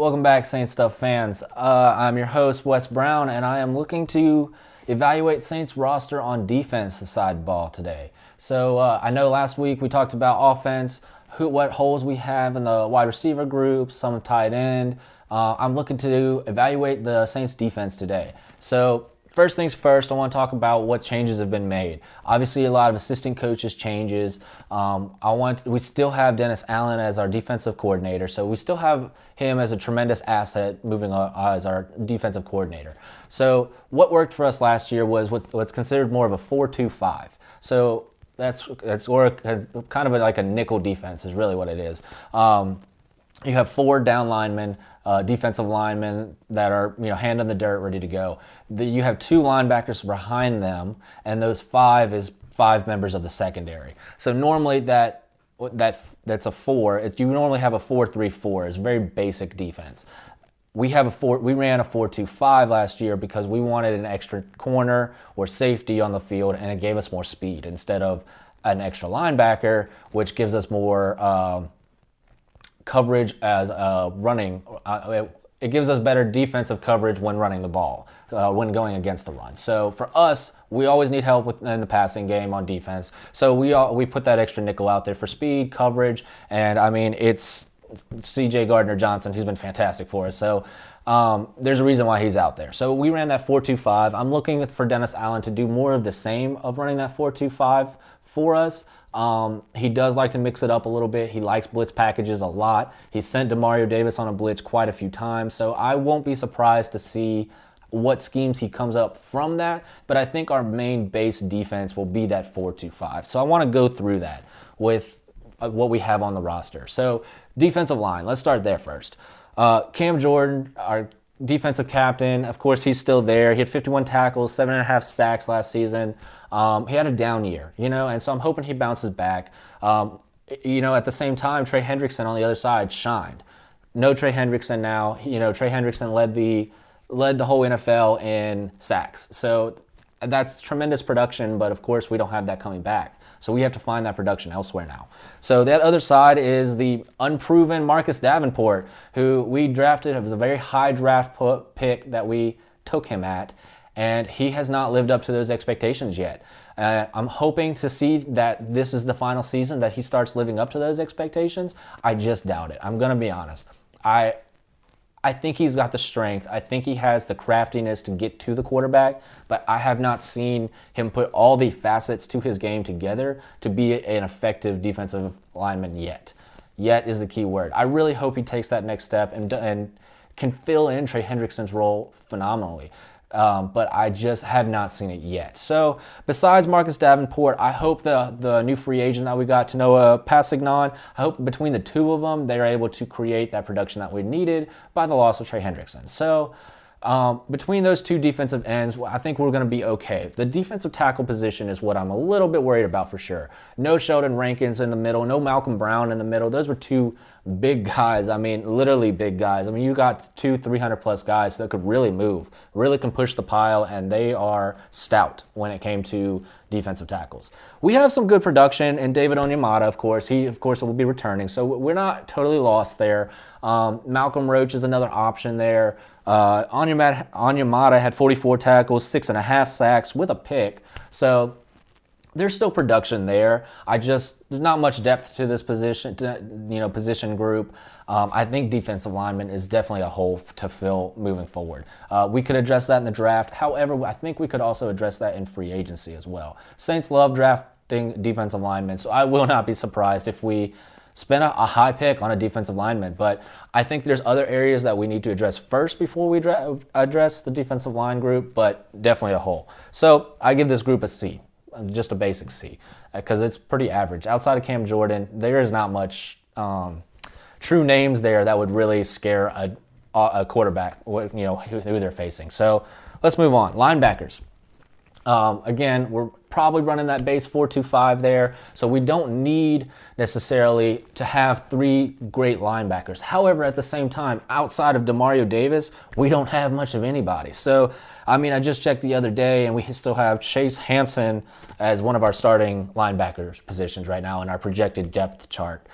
Welcome back, Saints Stuff fans. I'm your host, Wes Brown, and I am looking to evaluate Saints roster on defensive side ball today. So I know last week we talked about offense, what holes we have in the wide receiver group, some tight end. I'm looking to evaluate the Saints defense today. So first things first, I want to talk about what changes have been made. Obviously, a lot of assistant coaches changes. We still have Dennis Allen as our defensive coordinator, so we still have him as a tremendous asset moving on as our defensive coordinator. So what worked for us last year was what's considered more of a 4-2-5. So that's kind of like a nickel defense is really what it is. You have 4 down linemen, defensive linemen that are hand in the dirt, ready to go. You have 2 linebackers behind them, and those 5 is 5 members of the secondary. So normally that's a 4. You normally have a 4-3-4. It's very basic defense. We ran a 4-2-5 last year because we wanted an extra corner or safety on the field, and it gave us more speed instead of an extra linebacker, which gives us more coverage as running. It gives us better defensive coverage when running the ball, when going against the run. So for us, we always need help in the passing game on defense. So we put that extra nickel out there for speed, coverage, and I mean it's C.J. Gardner-Johnson. He's been fantastic for us. So there's a reason why he's out there. So we ran that 4-2-5. I'm looking for Dennis Allen to do more of the same of running that 4-2-5 for us. He does like to mix it up a little bit. He likes blitz packages a lot. He sent Demario Davis on a blitz quite a few times, so I won't be surprised to see what schemes he comes up from that, but I think our main base defense will be that 4-2-5. So I want to go through that with what we have on the roster. So defensive line, let's start there first. Cam Jordan, our defensive captain, of course, he's still there. He had 51 tackles, 7.5 sacks last season. He had a down year, and so I'm hoping he bounces back. At the same time, Trey Hendrickson on the other side shined. No Trey Hendrickson now. Trey Hendrickson led the whole NFL in sacks. So that's tremendous production, but of course we don't have that coming back. So we have to find that production elsewhere now. So that other side is the unproven Marcus Davenport, who we drafted. It was a very high draft pick that we took him at, and he has not lived up to those expectations yet. I'm hoping to see that this is the final season that he starts living up to those expectations. I just doubt it. I'm going to be honest. I think he's got the strength. I think he has the craftiness to get to the quarterback, but I have not seen him put all the facets to his game together to be an effective defensive lineman yet. Yet is the key word. I really hope he takes that next step and can fill in Trey Hendrickson's role phenomenally. But I just have not seen it yet. So besides Marcus Davenport, I hope the new free agent that we got, Tanoa Passignon, I hope between the two of them, they're able to create that production that we needed by the loss of Trey Hendrickson. So between those two defensive ends, I think we're going to be okay. The defensive tackle position is what I'm a little bit worried about for sure. No Sheldon Rankins in the middle, no Malcolm Brown in the middle. Those were 2 big guys. I mean, literally big guys. I mean, you got 2 300-plus guys that could really move, really can push the pile, and they are stout when it came to defensive tackles. We have some good production, and David Onyemata, of course. He, of course, will be returning, so we're not totally lost there. Malcolm Roach is another option there. Onyemata had 44 tackles, 6.5 sacks with a pick, so there's still production there. There's not much depth to this position, position group. I think defensive lineman is definitely a hole to fill moving forward. We could address that in the draft. However, I think we could also address that in free agency as well. Saints love drafting defensive linemen, so I will not be surprised if we spend a high pick on a defensive lineman. But I think there's other areas that we need to address first before we address the defensive line group, but definitely a hole. So I give this group a C. Just a basic C, because it's pretty average. Outside of Cam Jordan, there is not much true names there that would really scare a quarterback, who they're facing. So let's move on. Linebackers. Again, we're probably running that base 4-2-5 there, so we don't need necessarily to have 3 great linebackers. However, at the same time, outside of Demario Davis, we don't have much of anybody. So, I mean, I just checked the other day, and we still have Chase Hansen as one of our starting linebackers positions right now in our projected depth chart.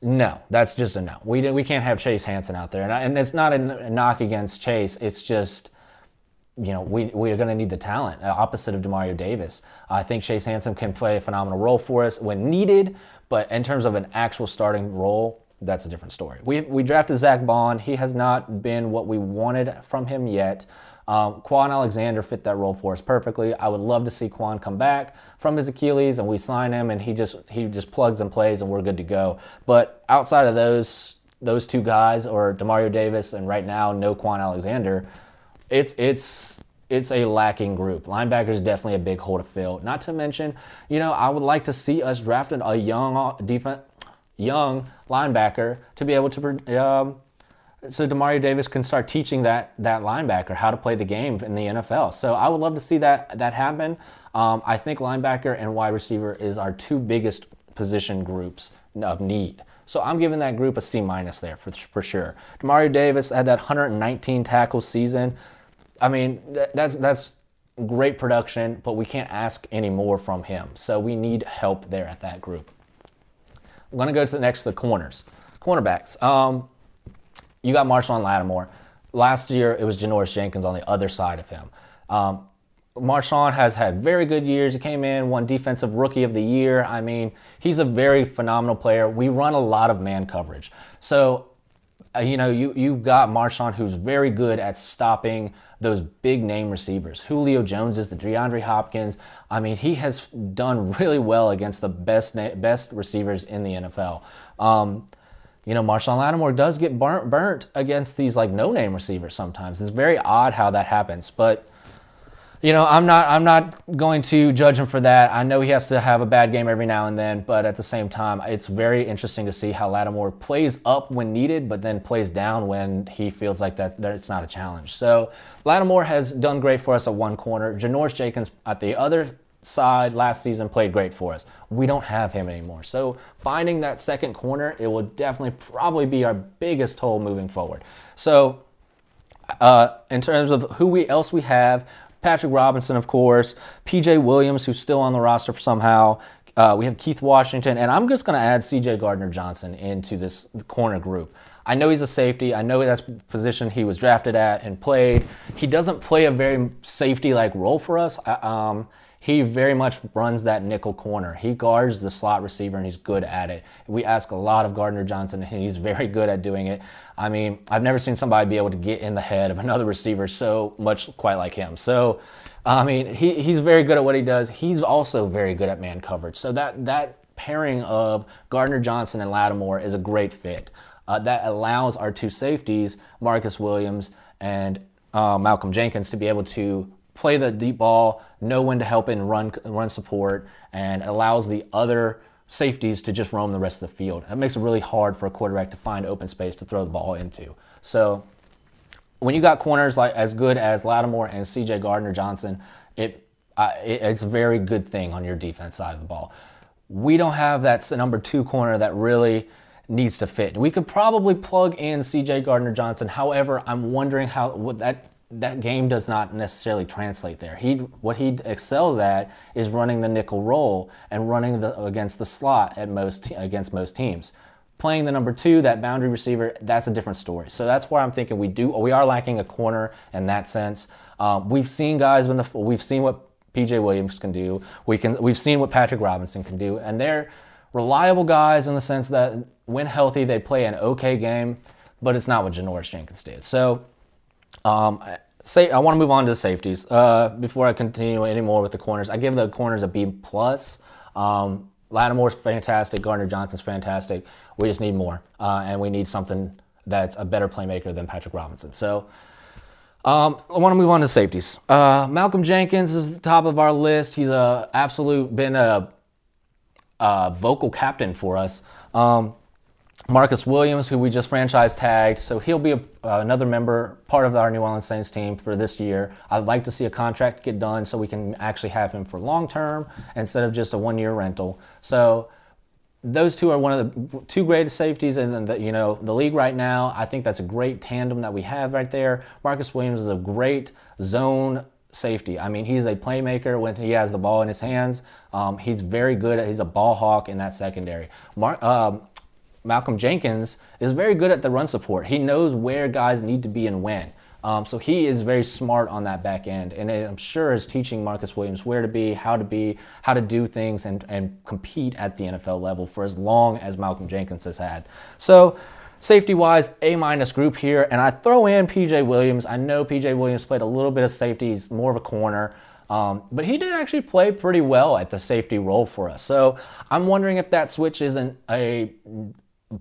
No, that's just a no. We can't have Chase Hansen out there, and it's not a knock against Chase. It's just, we're going to need the talent, opposite of Demario Davis. I think Chase Hansen can play a phenomenal role for us when needed, but in terms of an actual starting role, that's a different story. We drafted Zach Bond. He has not been what we wanted from him yet. Quan Alexander fit that role for us perfectly. I would love to see Quan come back from his Achilles and we sign him and he just plugs and plays and we're good to go. But outside of those two guys, or Demario Davis and right now no Quan Alexander, it's a lacking group. Linebacker is definitely a big hole to fill. Not to mention, I would like to see us drafting a young linebacker to be able to so Demario Davis can start teaching that linebacker how to play the game in the NFL. So I would love to see that happen. I think linebacker and wide receiver is our two biggest position groups of need. So I'm giving that group a C- there for sure. Demario Davis had that 119 tackle season. I mean, that's great production, but we can't ask any more from him. So we need help there at that group. I'm going to go to the cornerbacks. You got Marshawn Lattimore. Last year, it was Janoris Jenkins on the other side of him. Marshawn has had very good years. He came in, won Defensive Rookie of the Year. I mean, he's a very phenomenal player. We run a lot of man coverage. So, you got Marshawn, who's very good at stopping those big name receivers. Julio Jones is the DeAndre Hopkins. I mean, he has done really well against the best receivers in the NFL. Marshawn Lattimore does get burnt against these no-name receivers sometimes. It's very odd how that happens, but I'm not going to judge him for that. I know he has to have a bad game every now and then, but at the same time, it's very interesting to see how Lattimore plays up when needed, but then plays down when he feels like that it's not a challenge. So Lattimore has done great for us at one corner. Janoris Jenkins at the other side last season played great for us. We don't have him anymore. So finding that second corner, it will definitely probably be our biggest hole moving forward. So in terms of who else we have, Patrick Robinson, of course, PJ Williams, who's still on the roster somehow. We have Keith Washington, and I'm just going to add CJ Gardner-Johnson into this corner group. I know he's a safety. I know that's the position he was drafted at and played. He doesn't play a very safety-like role for us. He very much runs that nickel corner. He guards the slot receiver, and he's good at it. We ask a lot of Gardner-Johnson, and he's very good at doing it. I mean, I've never seen somebody be able to get in the head of another receiver so much quite like him. So, I mean, he's very good at what he does. He's also very good at man coverage. So that pairing of Gardner-Johnson and Lattimore is a great fit. That allows our two safeties, Marcus Williams and Malcolm Jenkins, to be able to play the deep ball, know when to help and run support, and allows the other safeties to just roam the rest of the field. That makes it really hard for a quarterback to find open space to throw the ball into. So when you got corners as good as Lattimore and CJ Gardner-Johnson, it's a very good thing on your defense side of the ball. We don't have that number two corner that really needs to fit. We could probably plug in CJ Gardner-Johnson. However, I'm wondering how that game does not necessarily translate there. What he excels at is running the nickel roll and running against the slot against most teams. Playing the number two, that boundary receiver, that's a different story. So that's where I'm thinking we are lacking a corner in that sense. We've seen guys we've seen what PJ Williams can do. We've seen what Patrick Robinson can do, and they're reliable guys in the sense that when healthy, they play an okay game, but it's not what Janoris Jenkins did. So I want to move on to the safeties. Before I continue any more with the corners, I give the corners a B+. Lattimore's fantastic. Gardner-Johnson's fantastic. We just need more, and we need something that's a better playmaker than Patrick Robinson. So I want to move on to safeties. Malcolm Jenkins is the top of our list. He's been a vocal captain for us. Marcus Williams, who we just franchise tagged, so he'll be another member, part of our New Orleans Saints team for this year. I'd like to see a contract get done so we can actually have him for long term instead of just a one-year rental. So those two are one of the two greatest safeties in the league right now. I think that's a great tandem that we have right there. Marcus Williams is a great zone safety. I mean, he's a playmaker when he has the ball in his hands. He's very good. He's a ball hawk in that secondary. Malcolm Jenkins is very good at the run support. He knows where guys need to be and when. So he is very smart on that back end, and I'm sure is teaching Marcus Williams where to be, how to do things, and compete at the NFL level for as long as Malcolm Jenkins has had. So safety-wise, A- group here, and I throw in P.J. Williams. I know P.J. Williams played a little bit of safety. He's more of a corner, but he did actually play pretty well at the safety role for us. So I'm wondering if that switch isn't a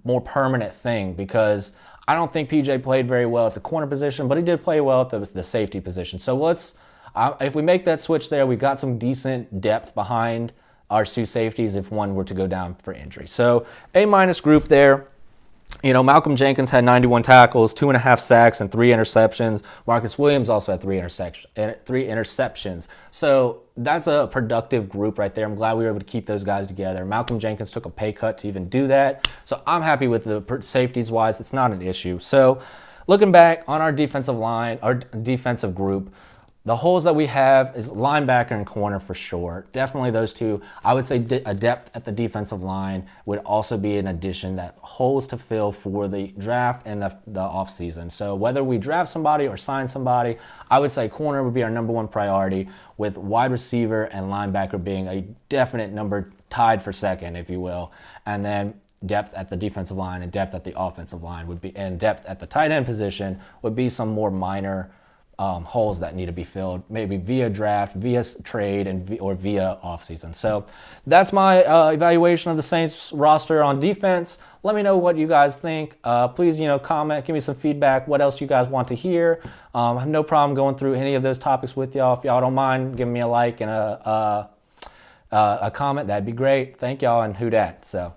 more permanent thing, because I don't think PJ played very well at the corner position, but he did play well at the safety position. So if we make that switch there, we've got some decent depth behind our two safeties if one were to go down for injury. So A- group there. Malcolm Jenkins had 91 tackles, 2.5 sacks, and 3 interceptions. Marcus Williams also had 3 interceptions. So that's a productive group right there. I'm glad we were able to keep those guys together. Malcolm Jenkins took a pay cut to even do that. So I'm happy with the safeties-wise. It's not an issue. So looking back on our defensive line, our defensive group, the holes that we have is linebacker and corner for sure. Definitely those two. I would say a depth at the defensive line would also be an addition, that holes to fill for the draft and the offseason. So whether we draft somebody or sign somebody, I would say corner would be our number one priority, with wide receiver and linebacker being a definite number, tied for second, if you will. And then depth at the defensive line and depth at the offensive line would be, and depth at the tight end position would be some more minor holes that need to be filled, maybe via draft, via trade, or via offseason. So that's my evaluation of the Saints roster on defense. Let me know what you guys think. Please, comment, give me some feedback. What else you guys want to hear? I have no problem going through any of those topics with y'all. If y'all don't mind giving me a like and a comment, that'd be great. Thank y'all, and who dat. So.